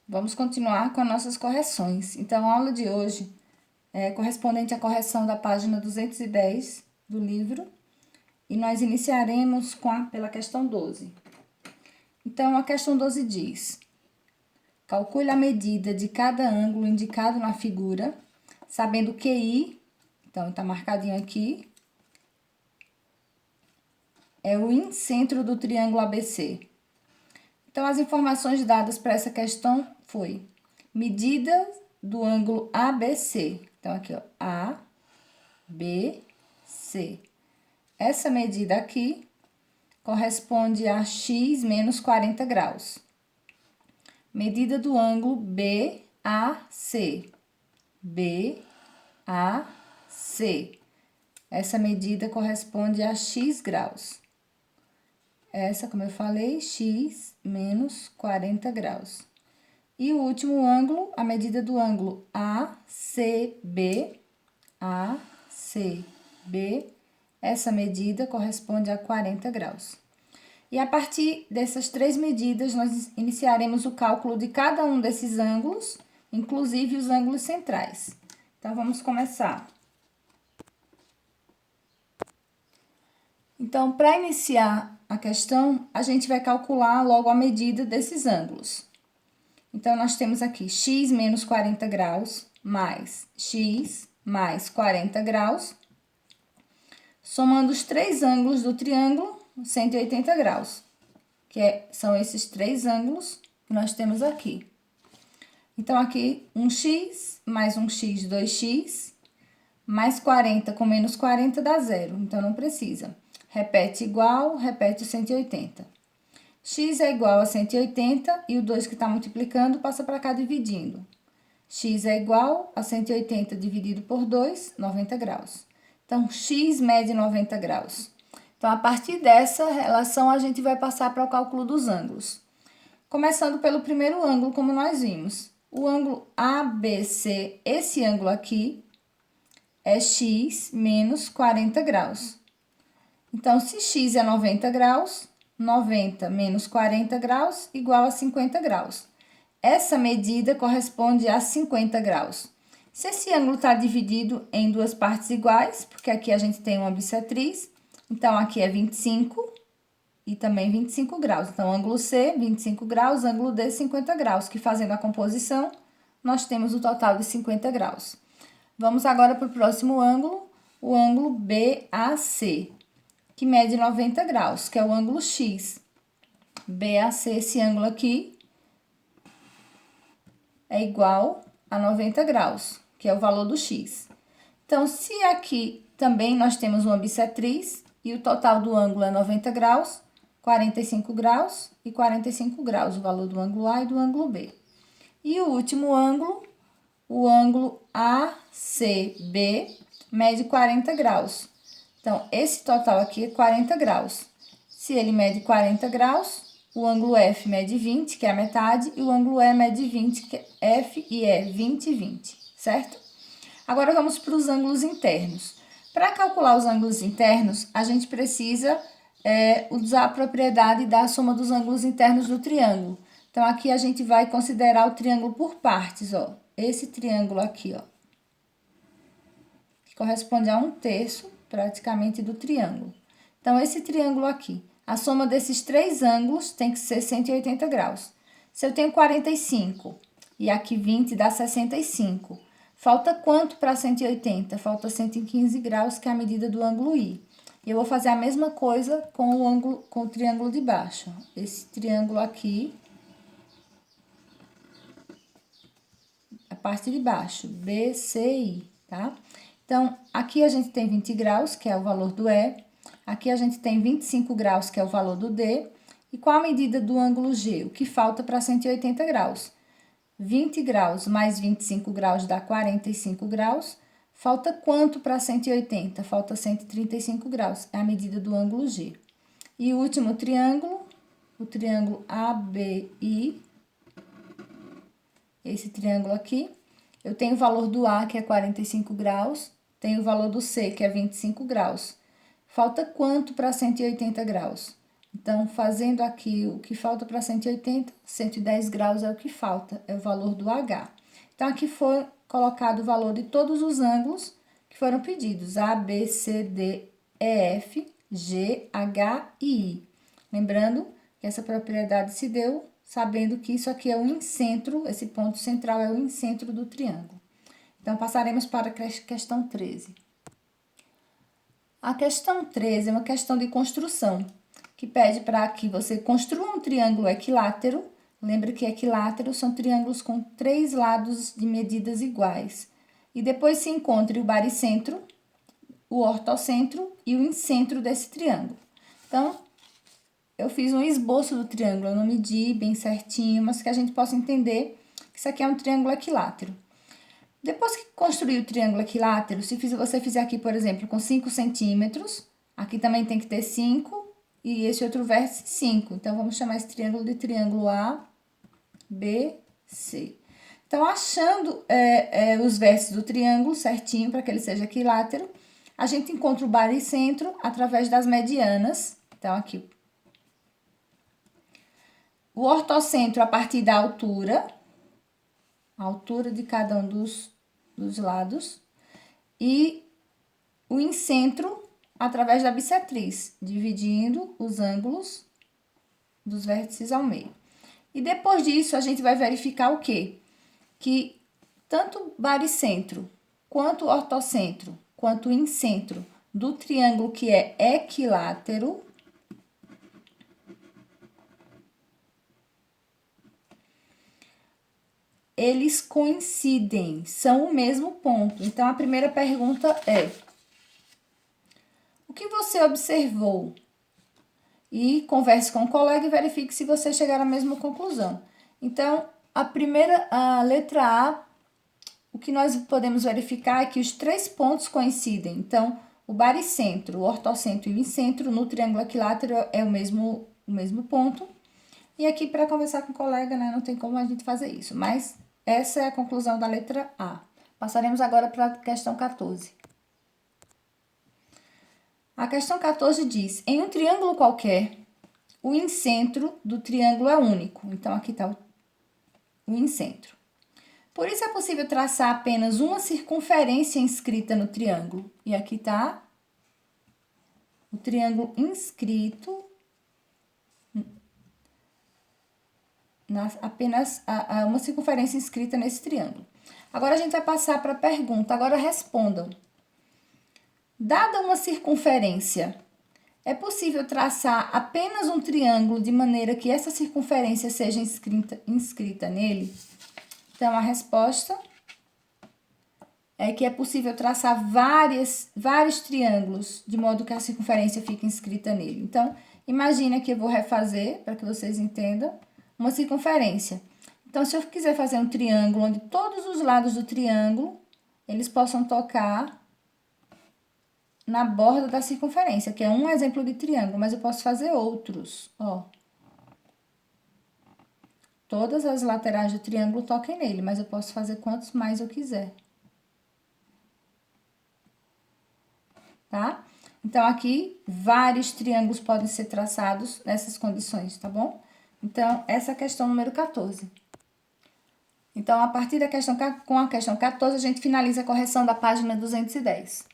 Vamos continuar com as nossas correções. Então, a aula de hoje é correspondente à correção da página 210 do livro. E nós iniciaremos pela questão 12. Então, a questão 12 diz: calcule a medida de cada ângulo indicado na figura, sabendo que I, então está marcadinho aqui, é o incentro do triângulo ABC. Então, as informações dadas para essa questão foi medida do ângulo ABC. Então, aqui, ó, ABC. Essa medida aqui corresponde a x menos 40 graus. Medida do ângulo BAC. BAC. Essa medida corresponde a x graus. Essa, como eu falei, x menos 40 graus. E o último ângulo, a medida do ângulo ACB. ACB. Essa medida corresponde a 40 graus. E a partir dessas três medidas, nós iniciaremos o cálculo de cada um desses ângulos, inclusive os ângulos centrais. Então, vamos começar. Então, para iniciar a questão, a gente vai calcular logo a medida desses ângulos. Então, nós temos aqui x menos 40 graus mais x mais 40 graus, somando os três ângulos do triângulo, 180 graus, são esses três ângulos que nós temos aqui. Então, aqui, 1x mais 1x, 2x, mais 40 com menos 40 dá zero, então não precisa. Repete igual, repete o 180. X é igual a 180 e o 2 que está multiplicando passa para cá dividindo. X é igual a 180 dividido por 2, 90 graus. Então, x mede 90 graus. Então, a partir dessa relação, a gente vai passar para o cálculo dos ângulos. Começando pelo primeiro ângulo, como nós vimos. O ângulo ABC, esse ângulo aqui, é x menos 40 graus. Então, se x é 90 graus, 90 menos 40 graus igual a 50 graus. Essa medida corresponde a 50 graus. Se esse ângulo está dividido em duas partes iguais, porque aqui a gente tem uma bissetriz, então aqui é 25 e também 25 graus. Então, ângulo C, 25 graus, ângulo D, 50 graus, que fazendo a composição, nós temos o total de 50 graus. Vamos agora para o próximo ângulo, o ângulo BAC, que mede 90 graus, que é o ângulo X. BAC, esse ângulo aqui, é igual a 90 graus, que é o valor do X. Então, se aqui também nós temos uma bissetriz e o total do ângulo é 90 graus, 45 graus e 45 graus, o valor do ângulo A e do ângulo B. E o último ângulo, o ângulo ACB, mede 40 graus. Então, esse total aqui é 40 graus. Se ele mede 40 graus, o ângulo F mede 20, que é a metade, e o ângulo E mede 20, que é F e E, 20 e 20, certo? Agora, vamos para os ângulos internos. Para calcular os ângulos internos, a gente precisa usar a propriedade da soma dos ângulos internos do triângulo. Então, aqui a gente vai considerar o triângulo por partes, ó. Esse triângulo aqui, ó, que corresponde a 1/3, praticamente, do triângulo. Então, esse triângulo aqui, a soma desses três ângulos tem que ser 180 graus. Se eu tenho 45 e aqui 20 dá 65, falta quanto para 180? Falta 115 graus, que é a medida do ângulo I. E eu vou fazer a mesma coisa com o triângulo de baixo. Esse triângulo aqui, a parte de baixo, BCI, tá? Então, aqui a gente tem 20 graus, que é o valor do E. Aqui a gente tem 25 graus, que é o valor do D. E qual a medida do ângulo G? O que falta para 180 graus? 20 graus mais 25 graus dá 45 graus. Falta quanto para 180? Falta 135 graus. É a medida do ângulo G. E o último triângulo, o triângulo ABI. Esse triângulo aqui. Eu tenho o valor do A, que é 45 graus, tenho o valor do C, que é 25 graus. Falta quanto para 180 graus? Então, fazendo aqui o que falta para 180, 110 graus é o que falta, é o valor do H. Então, aqui foi colocado o valor de todos os ângulos que foram pedidos, A, B, C, D, E, F, G, H e I. Lembrando que essa propriedade se deu sabendo que isso aqui é o incentro, esse ponto central é o incentro do triângulo. Então, passaremos para a questão 13. A questão 13 é uma questão de construção, que pede para que você construa um triângulo equilátero. Lembra que equiláteros são triângulos com 3 lados de medidas iguais. E depois se encontre o baricentro, o ortocentro e o incentro desse triângulo. Então, eu fiz um esboço do triângulo, eu não medi bem certinho, mas que a gente possa entender que isso aqui é um triângulo equilátero. Depois que construir o triângulo equilátero, se você fizer aqui, por exemplo, com 5 centímetros, aqui também tem que ter 5 e esse outro vértice 5. Então, vamos chamar esse triângulo de triângulo A, B, C. Então, achando os vértices do triângulo certinho, para que ele seja equilátero, a gente encontra o baricentro através das medianas. Então, aqui. O ortocentro a partir da altura, a altura de cada um dos lados. E o incentro através da bissetriz, dividindo os ângulos dos vértices ao meio. E depois disso, a gente vai verificar o quê? Que tanto baricentro, quanto ortocentro, quanto incentro do triângulo que é equilátero, eles coincidem, são o mesmo ponto. Então, a primeira pergunta é: o que você observou? E converse com o colega e verifique se você chegar à mesma conclusão. Então, a letra A, o que nós podemos verificar é que os 3 pontos coincidem. Então, o baricentro, o ortocentro e o incentro no triângulo equilátero é o mesmo ponto. E aqui, para conversar com o colega, né, não tem como a gente fazer isso. Mas essa é a conclusão da letra A. Passaremos agora para a questão 14. A questão 14 diz: em um triângulo qualquer, o incentro do triângulo é único. Então, aqui está o incentro. Por isso, é possível traçar apenas uma circunferência inscrita no triângulo. E aqui está o triângulo inscrito, apenas uma circunferência inscrita nesse triângulo. Agora, a gente vai passar para a pergunta. Agora, respondam. Dada uma circunferência, é possível traçar apenas um triângulo de maneira que essa circunferência seja inscrita nele? Então, a resposta é que é possível traçar vários triângulos, de modo que a circunferência fique inscrita nele. Então, imagine que eu vou refazer, para que vocês entendam, uma circunferência. Então, se eu quiser fazer um triângulo onde todos os lados do triângulo, eles possam tocar na borda da circunferência, que é um exemplo de triângulo, mas eu posso fazer outros, ó. Todas as laterais do triângulo toquem nele, mas eu posso fazer quantos mais eu quiser. Tá? Então, aqui, vários triângulos podem ser traçados nessas condições, tá bom? Então, essa é a questão número 14. Então, a partir da questão, com a questão 14, a gente finaliza a correção da página 210.